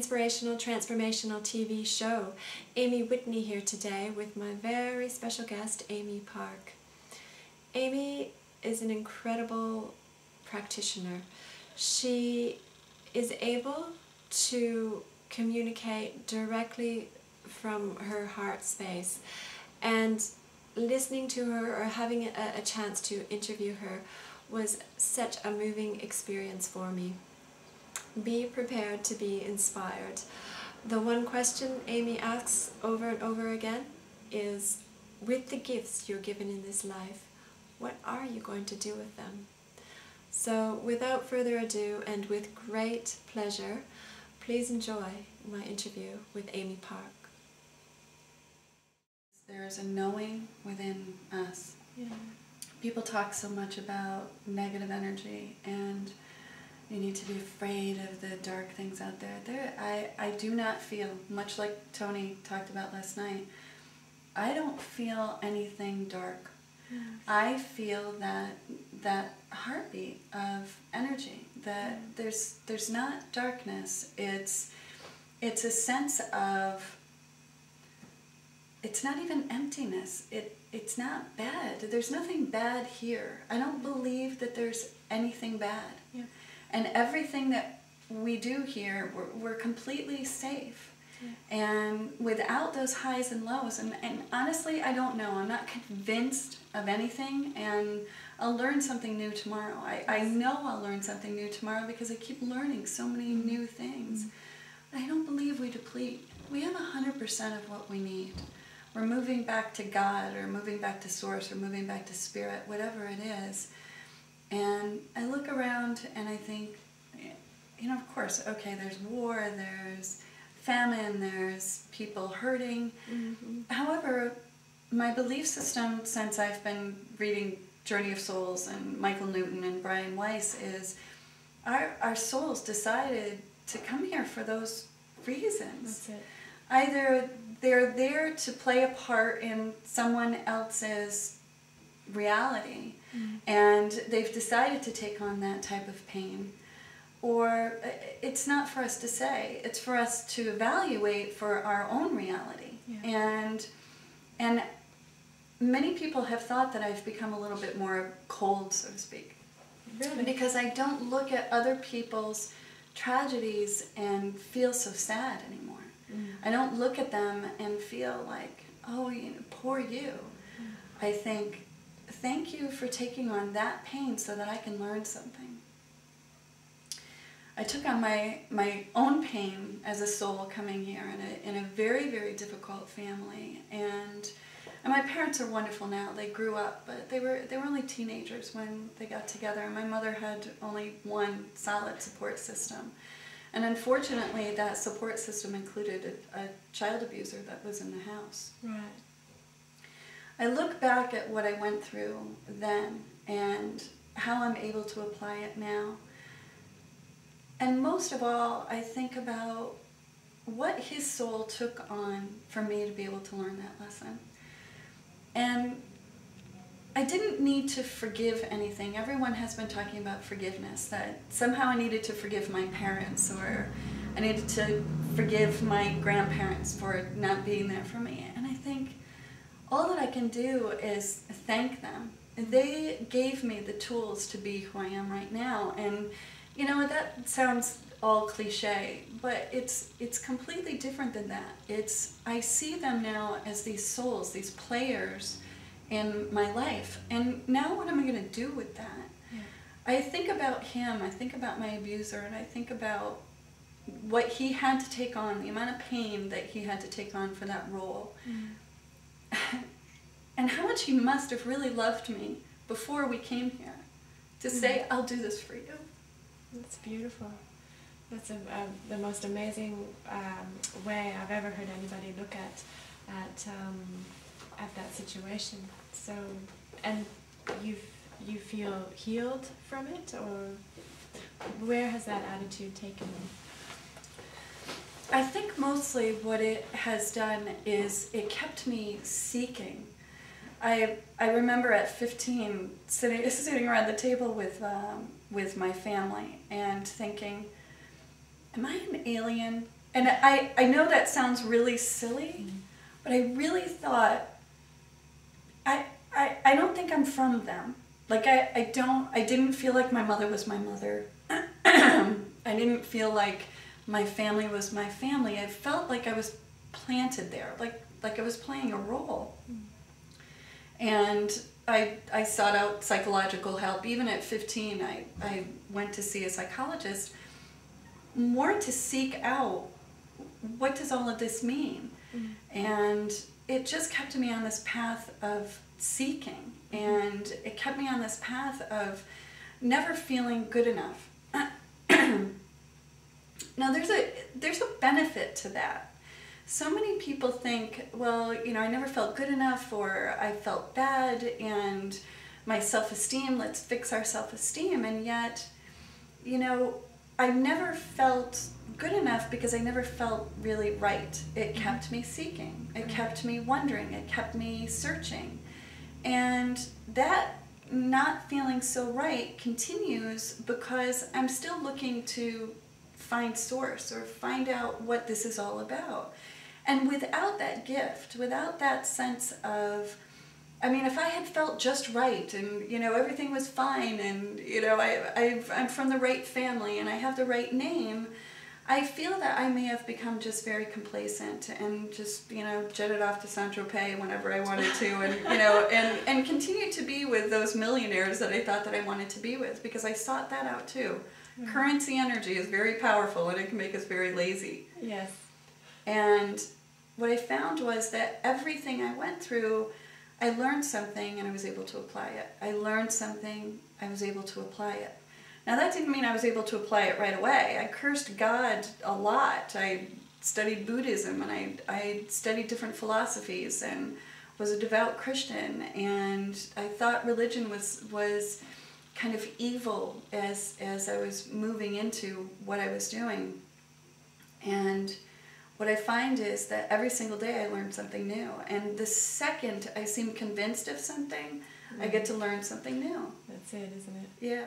inspirational, transformational TV show. Amy Whitney here today with my very special guest, Amy Park. Amy is an incredible practitioner. She is able to communicate directly from her heart space, and listening to her or having a chance to interview her was such a moving experience for me. Be prepared to be inspired. The one question Amy asks over and over again is, with the gifts you're given in this life, what are you going to do with them? So without further ado and with great pleasure, please enjoy my interview with Amy Park. There is a knowing within us. Yeah. People talk so much about negative energy and you need to be afraid of the dark things out there. I do not feel, much like Tony talked about last night, I don't feel anything dark. Yes. I feel that heartbeat of energy, that there's not darkness. It's a sense of, it's not even emptiness. It's not bad. There's nothing bad here. I don't believe that there's anything bad. Yeah. And everything that we do here, we're completely safe. Yeah. And without those highs and lows, and honestly, I don't know. I'm not convinced of anything, and I'll learn something new tomorrow. I know I'll learn something new tomorrow because I keep learning so many new things. I don't believe we deplete. We have 100% of what we need. We're moving back to God, or moving back to Source, or moving back to Spirit, whatever it is. And I look around and I think, you know, of course, okay, there's war, there's famine, there's people hurting. Mm-hmm. However, my belief system, since I've been reading Journey of Souls and Michael Newton and Brian Weiss, is our souls decided to come here for those reasons. That's it. Either they're there to play a part in someone else's reality, and they've decided to take on that type of pain, or it's not for us to say, it's for us to evaluate for our own reality. Yeah. And many people have thought that I've become a little bit more cold, so to speak. Really? Because I don't look at other people's tragedies and feel so sad anymore. I don't look at them and feel like, oh, you know, poor you. I think, thank you for taking on that pain so that I can learn something. I took on my own pain as a soul coming here in a very, very difficult family. And my parents are wonderful now. They grew up, but they were only teenagers when they got together. And my mother had only one solid support system. And unfortunately, that support system included a child abuser that was in the house. Right. I look back at what I went through then and how I'm able to apply it now. And most of all, I think about what his soul took on for me to be able to learn that lesson. And I didn't need to forgive anything. Everyone has been talking about forgiveness, that somehow I needed to forgive my parents, or I needed to forgive my grandparents for not being there for me. And I think all that I can do is thank them. They gave me the tools to be who I am right now. And you know, that sounds all cliche, but it's completely different than that. I see them now as these souls, these players in my life. And now what am I going to do with that? Yeah. I think about him, I think about my abuser, and I think about what he had to take on, the amount of pain that he had to take on for that role. And how much he must have really loved me before we came here to say, I'll do this for you. That's beautiful. That's the most amazing way I've ever heard anybody look at that situation. So, and you feel healed from it, or where has that attitude taken you? I think mostly what it has done is it kept me seeking. I remember at 15 sitting around the table with my family and thinking, am I an alien? And I know that sounds really silly, but I really thought, I don't think I'm from them. Like I didn't feel like my mother was my mother. I didn't feel like my family was my family. I felt like I was planted there, like I was playing a role. And I sought out psychological help. Even at 15, I went to see a psychologist more to seek out, what does all of this mean? And it just kept me on this path of seeking, and it kept me on this path of never feeling good enough. Now there's a benefit to that. So many people think, well, you know, I never felt good enough, or I felt bad, and my self-esteem, let's fix our self-esteem. And yet, you know, I never felt good enough because I never felt really right. It kept me seeking. It kept me wondering. It kept me searching. And that not feeling so right continues because I'm still looking to find source or find out what this is all about. And without that gift, without that sense of, I mean, if I had felt just right and, you know, everything was fine and, you know, I'm from the right family and I have the right name, I feel that I may have become just very complacent and just, you know, jetted off to Saint-Tropez whenever I wanted to, and, you know, and continue to be with those millionaires that I thought that I wanted to be with, because I sought that out too. Currency energy is very powerful and it can make us very lazy. Yes. And what I found was that everything I went through, I learned something and I was able to apply it. I learned something, I was able to apply it. Now that didn't mean I was able to apply it right away. I cursed God a lot. I studied Buddhism and I studied different philosophies and was a devout Christian, and I thought religion was kind of evil as I was moving into what I was doing. And what I find is that every single day I learn something new, and the second I seem convinced of something, I get to learn something new. That's it, isn't it? Yeah.